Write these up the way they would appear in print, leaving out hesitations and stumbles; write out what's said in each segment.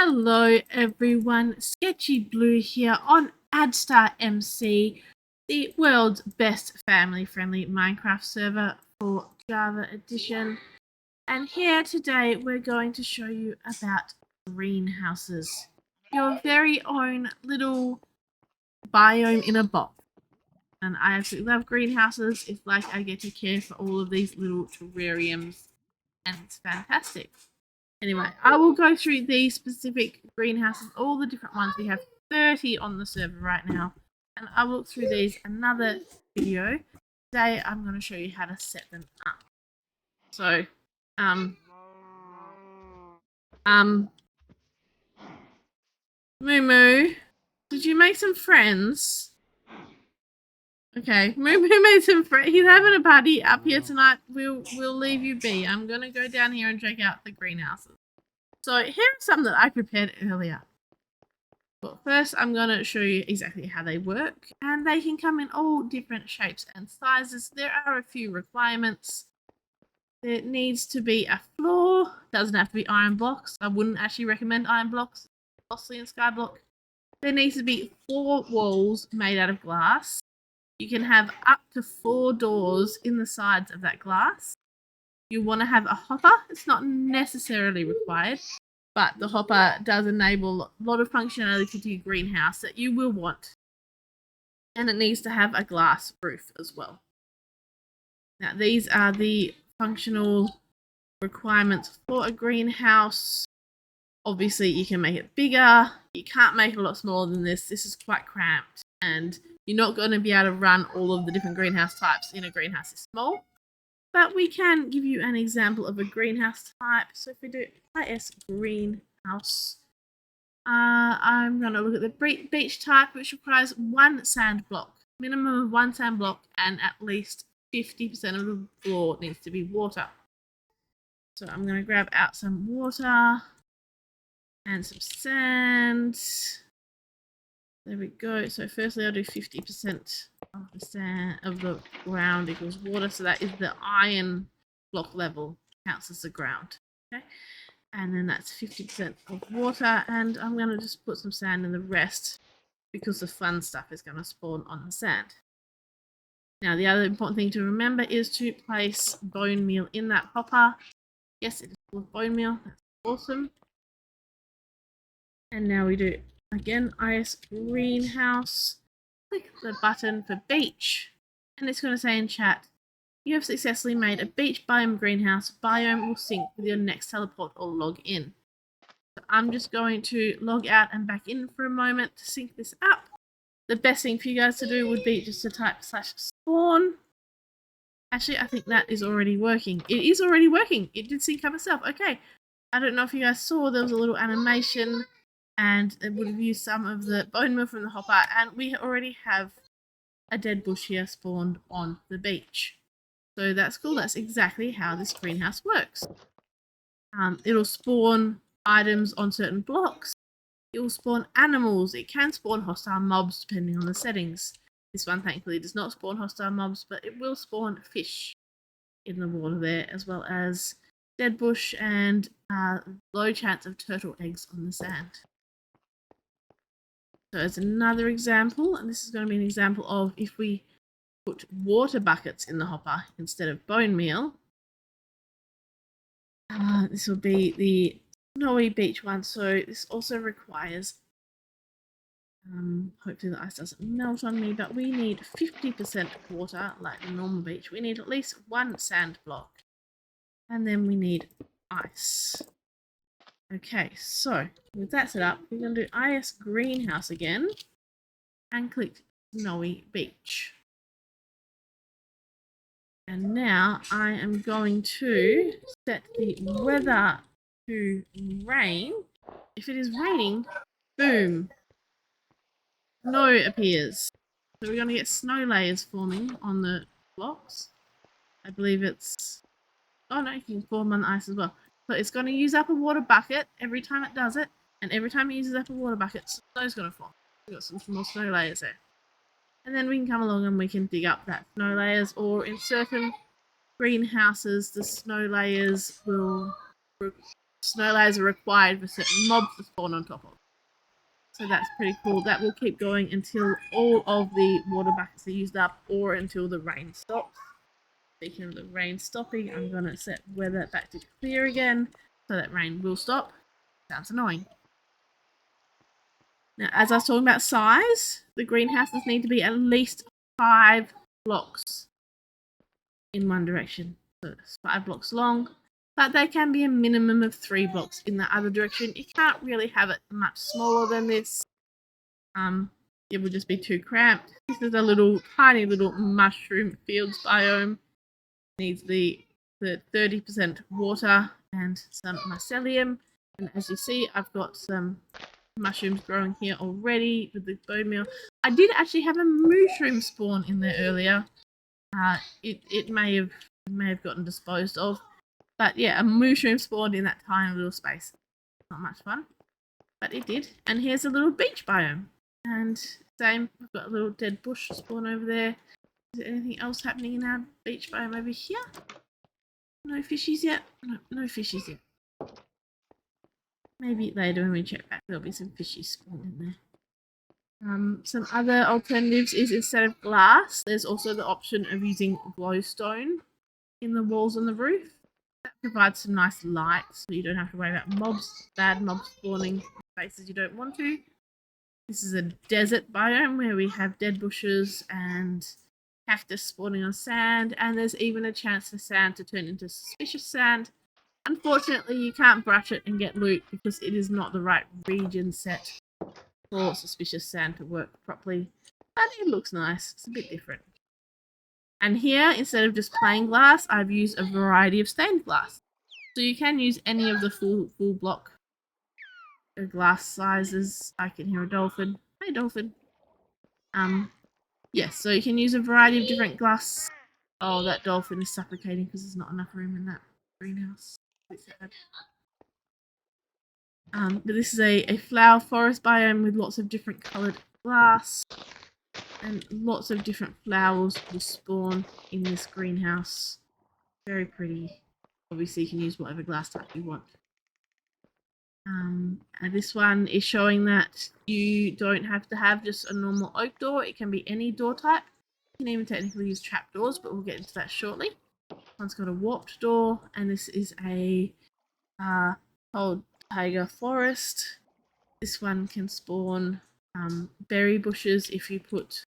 Hello everyone, Sketchy Blue here on AddstarMC, the world's best family-friendly Minecraft server for Java Edition. And here today we're going to show you about greenhouses, your very own little biome in a box. And I absolutely love greenhouses. It's like I get to care for all of these little terrariums, and it's fantastic. Anyway, I will go through these specific greenhouses, all the different ones. We have 30 on the server right now, and I will look through these another video. Today, I'm going to show you how to set them up. So, Moo, did you make some friends? Okay, Moo made some friends. He's having a party up here tonight. We'll leave you be. I'm going to go down here and check out the greenhouses. So here are some that I prepared earlier. Well, first I'm going to show you exactly how they work, and they can come in all different shapes and sizes. There are a few requirements. There needs to be a floor. Doesn't have to be iron blocks. I wouldn't actually recommend iron blocks. It's costly in Skyblock. There needs to be 4 walls made out of glass. You can have up to 4 doors in the sides of that glass. You want to have a hopper. It's not necessarily required, but the hopper does enable a lot of functionality to your greenhouse that you will want. And it needs to have a glass roof as well. Now, these are the functional requirements for a greenhouse. Obviously, you can make it bigger. You can't make it a lot smaller than this. This is quite cramped, and you're not going to be able to run all of the different greenhouse types in a greenhouse this small. But we can give you an example of a greenhouse type. So if we do IS greenhouse, I'm going to look at the beach type, which requires 1 sand block, minimum of 1 sand block, and at least 50% of the floor needs to be water. So I'm going to grab out some water and some sand. There we go. So firstly, I'll do 50% of the sand of the ground equals water. So that is the iron block level, counts as the ground. Okay, and then that's 50% of water, and I'm going to just put some sand in the rest because the fun stuff is going to spawn on the sand. Now, the other important thing to remember is to place bone meal in that hopper. Yes, it is full of bone meal. That's awesome. And now we do again IS greenhouse. Click the button for beach, and it's going to say in chat, you have successfully made a beach biome greenhouse. Biome will sync with your next teleport or log in. So I'm just going to log out and back in for a moment to sync this up. The best thing for you guys to do would be just to type /spawn. Actually, I think that is already working. It is already working. It did sync up itself. Okay. I don't know if you guys saw, there was a little animation, and it would have used some of the bone meal from the hopper, and we already have a dead bush here spawned on the beach. So that's cool. That's exactly how this greenhouse works. It'll spawn items on certain blocks. It will spawn animals. It can spawn hostile mobs depending on the settings. This one thankfully does not spawn hostile mobs, but it will spawn fish in the water there, as well as dead bush and low chance of turtle eggs on the sand. So as another example, and this is going to be an example of if we put water buckets in the hopper instead of bone meal. This will be the snowy beach one. So this also requires, hopefully the ice doesn't melt on me, but we need 50% water like the normal beach. We need at least 1 sand block, and then we need ice. Okay, so with that set up, we're going to do IS greenhouse again and click snowy beach. And now I am going to set the weather to rain. If it is raining, boom, snow appears. So we're going to get snow layers forming on the blocks. I believe it's, oh no, you can form on the ice as well. So it's going to use up a water bucket every time it does it, and every time it uses up a water bucket, snow's going to form. We've got some more snow layers there. And then we can come along and we can dig up that snow layers, or in certain greenhouses, the snow layers will snow layers are required for certain mobs to spawn on top of. So that's pretty cool. That will keep going until all of the water buckets are used up or until the rain stops. Speaking of the rain stopping, I'm going to set weather back to clear again so that rain will stop. Sounds annoying. Now, as I was talking about size, the greenhouses need to be at least 5 blocks in one direction. So it's 5 blocks long, but they can be a minimum of 3 blocks in the other direction. You can't really have it much smaller than this. It would just be too cramped. This is a little tiny little mushroom fields biome. Needs the 30% water and some mycelium. And as you see, I've got some mushrooms growing here already with the bone meal. I did actually have a mushroom spawn in there earlier. It may have gotten disposed of, but yeah, a mushroom spawned in that tiny little space. Not much fun, but it did. And here's a little beach biome, and same. We've got a little dead bush spawn over there. Is there anything else happening in our beach biome over here? No fishies yet. No fishies yet. Maybe later when we check back, there'll be some fishies spawned in there. Some other alternatives is instead of glass, there's also the option of using glowstone in the walls and the roof. That provides some nice light, so you don't have to worry about bad mobs spawning in places you don't want to. This is a desert biome where we have dead bushes and cactus spawning on sand, and there's even a chance for sand to turn into suspicious sand. Unfortunately, you can't brush it and get loot because it is not the right region set for suspicious sand to work properly, but it looks nice. It's a bit different. And here, instead of just plain glass, I've used a variety of stained glass. So you can use any of the full block glass sizes. I can hear a dolphin. Hi, dolphin. Yes, so you can use a variety of different glass. Oh, that dolphin is suffocating because there's not enough room in that greenhouse. But this is a flower forest biome with lots of different coloured glass and lots of different flowers will spawn in this greenhouse. Very pretty. Obviously, you can use whatever glass type you want. And this one is showing that you don't have to have just a normal oak door. It can be any door type. You can even technically use trapdoors, but we'll get into that shortly. This one's got a warped door, and this is a cold tiger forest. This one can spawn berry bushes. If you put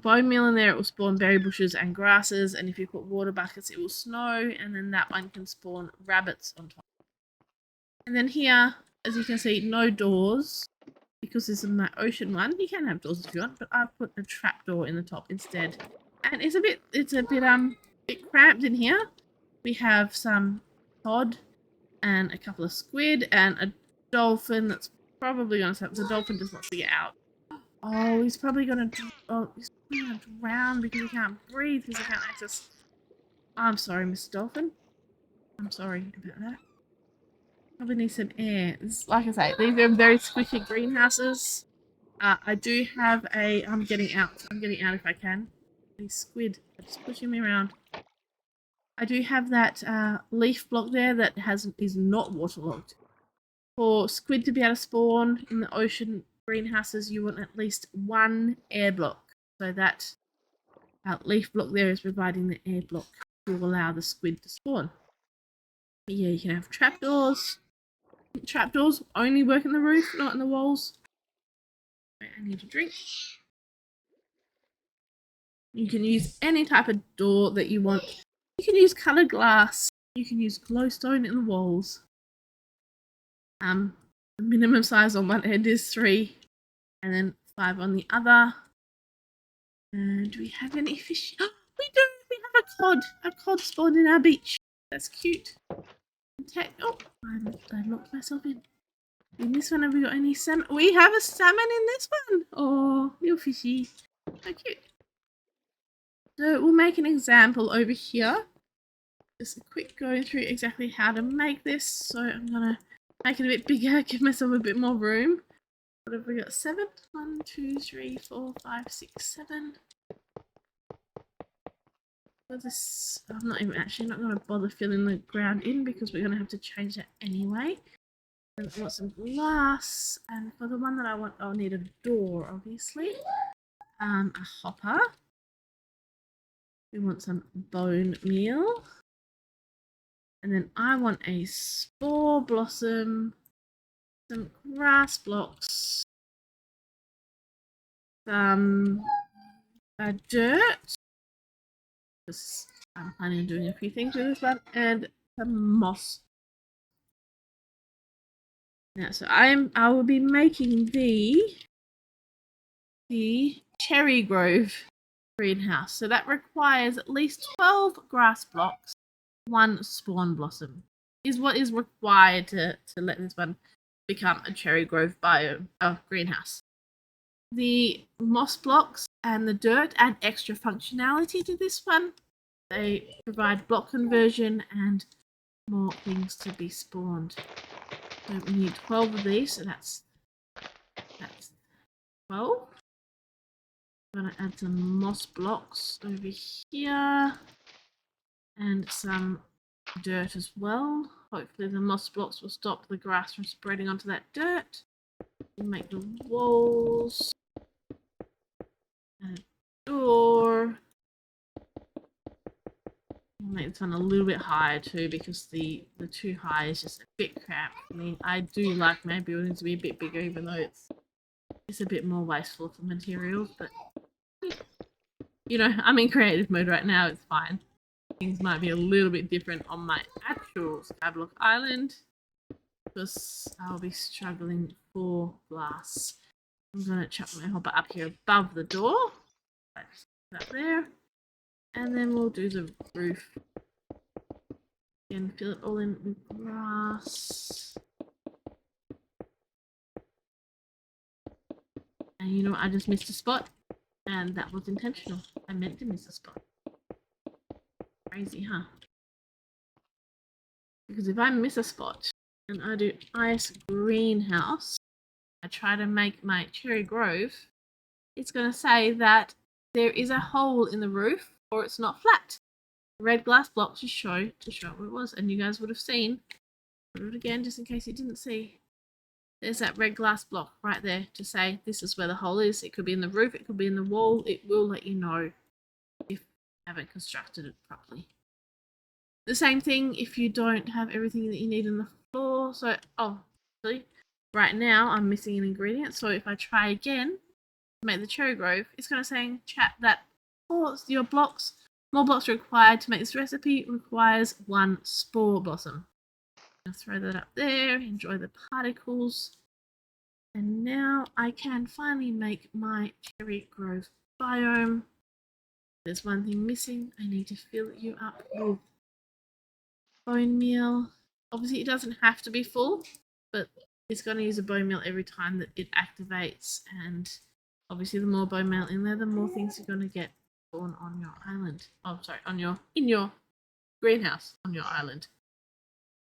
bone meal in there, it will spawn berry bushes and grasses, and if you put water buckets, it will snow, and then that one can spawn rabbits on top. And then here, as you can see, no doors, because this is my ocean one. You can have doors if you want, but I've put a trapdoor in the top instead. And it's a bit cramped in here. We have some cod and a couple of squid and a dolphin that's probably going to stop. The dolphin just wants to get out. Oh, he's probably going to drown because he can't breathe because he can't access. I'm sorry, Mr. Dolphin. I'm sorry about that. Probably need some air. Like I say, these are very squishy greenhouses. I do have a. I'm getting out if I can. These squid are just pushing me around. I do have that leaf block there that is not waterlogged. For squid to be able to spawn in the ocean greenhouses, you want at least one air block. So that leaf block there is providing the air block to allow the squid to spawn. But yeah, you can have trapdoors. Trapdoors only work in the roof, not in the walls. I need a drink. You can use any type of door that you want. You can use coloured glass. You can use glowstone in the walls. The minimum size on one end is 3, and then 5 on the other. And do we have any fish? Oh, we do! We have a cod! A cod spawned in our beach. That's cute. Oh, I locked myself in. In this one, have we got any salmon? We have a salmon in this one! Oh, little fishy. So cute. So we'll make an example over here. Just a quick go through exactly how to make this. So I'm going to make it a bit bigger, give myself a bit more room. What have we got? 7? 1, 2, 3, 4, 5, 6, 7. For this, I'm not going to bother filling the ground in because we're going to have to change that anyway. And I want some glass, and for the one that I want, I'll need a door, obviously. A hopper. We want some bone meal. And then I want a spore blossom, some grass blocks, some dirt, because I'm planning on doing a few things with this one, and some moss. Now, so I will be making the cherry grove greenhouse. So that requires at least 12 grass blocks, 1 spawn blossom. Is what is required to let this one become a cherry grove greenhouse. The moss blocks and the dirt add extra functionality to this one. They provide block conversion and more things to be spawned. So we need 12 of these, so that's 12. I'm going to add some moss blocks over here and some dirt as well. Hopefully the moss blocks will stop the grass from spreading onto that dirt. We'll make the walls and a door. We'll make this one a little bit higher too because the too high is just a bit crap for me. I do like my buildings to be a bit bigger even though it's a bit more wasteful for materials, but you know, I'm in creative mode right now, it's fine. Things might be a little bit different on my actual Skyblock island because I'll be struggling for glass. I'm going to chuck my hopper up here above the door. That there. And then we'll do the roof. And fill it all in with grass. And you know what? I just missed a spot. And that was intentional. I meant to miss a spot. Crazy, huh? Because if I miss a spot and I do ice greenhouse, I try to make my cherry grove, it's going to say that there is a hole in the roof or it's not flat. Red glass block to show where it was, and you guys would have seen. Put it again just in case you didn't see. There's that red glass block right there to say this is where the hole is. It could be in the roof, it could be in the wall. It will let you know if you haven't constructed it properly. The same thing if you don't have everything that you need in the floor. So, see, right now I'm missing an ingredient. So if I try again to make the cherry grove, it's going to say in chat that your blocks, more blocks required to make this recipe requires 1 spore blossom. I'll throw that up there, enjoy the particles. And now I can finally make my cherry grove biome. There's one thing missing. I need to fill you up with bone meal. Obviously it doesn't have to be full, but it's going to use a bone meal every time that it activates, and obviously the more bone meal in there, the more things you're going to get spawn on your island. Oh, sorry, in your greenhouse on your island.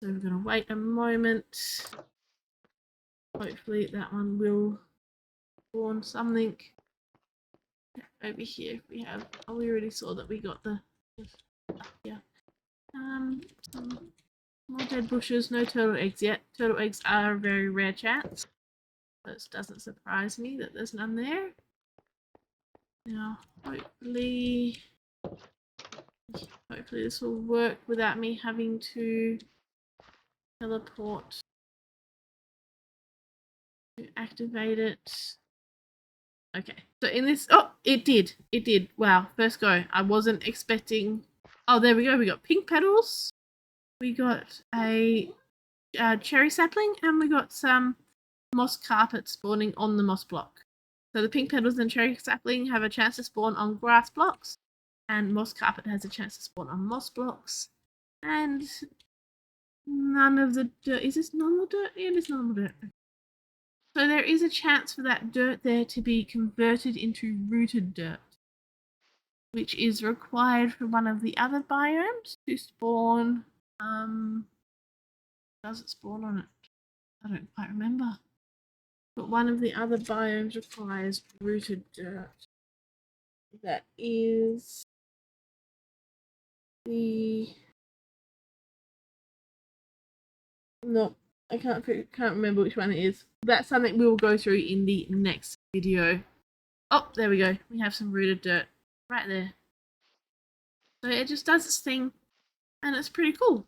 So we're going to wait a moment. Hopefully that one will spawn something. Over here we have, we already saw that we got the yeah. Some more dead bushes, no turtle eggs yet. Turtle eggs are a very rare chance. This doesn't surprise me that there's none there. Now, hopefully this will work without me having to teleport to activate it. Okay, so in this, it did. Wow, first go. I wasn't expecting. Oh, there we go. We got pink petals. We got a cherry sapling, and we got some moss carpet spawning on the moss block. So the pink petals and cherry sapling have a chance to spawn on grass blocks, and moss carpet has a chance to spawn on moss blocks. And none of the dirt. Is this normal dirt? Yeah, it is normal dirt. So there is a chance for that dirt there to be converted into rooted dirt, which is required for one of the other biomes to spawn. Does it spawn on it? I don't quite remember. But one of the other biomes requires rooted dirt. That is No, I can't remember which one it is. That's something we will go through in the next video. Oh, there we go. We have some rooted dirt right there. So it just does its thing, and it's pretty cool.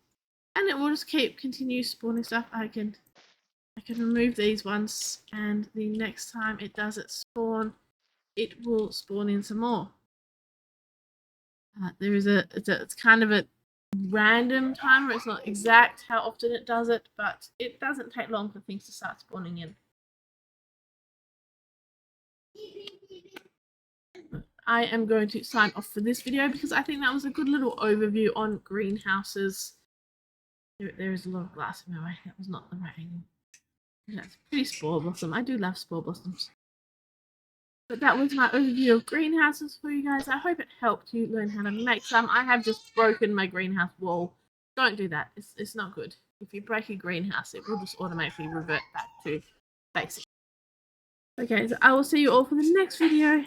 And it will just continue spawning stuff. I can remove these ones, and the next time it does its spawn, it will spawn in some more. There is it's kind of a random timer. It's not exact how often it does it, but it doesn't take long for things to start spawning in. I am going to sign off for this video because I think that was a good little overview on greenhouses. There is a lot of glass in my way. That was not the right angle. That's pretty spore blossom. I do love spore blossoms. But that was my overview of greenhouses for you guys. I hope it helped you learn how to make some. I have just broken my greenhouse wall. Don't do that. It's not good. If you break a greenhouse, it will just automatically revert back to basic. Okay, so I will see you all for the next video.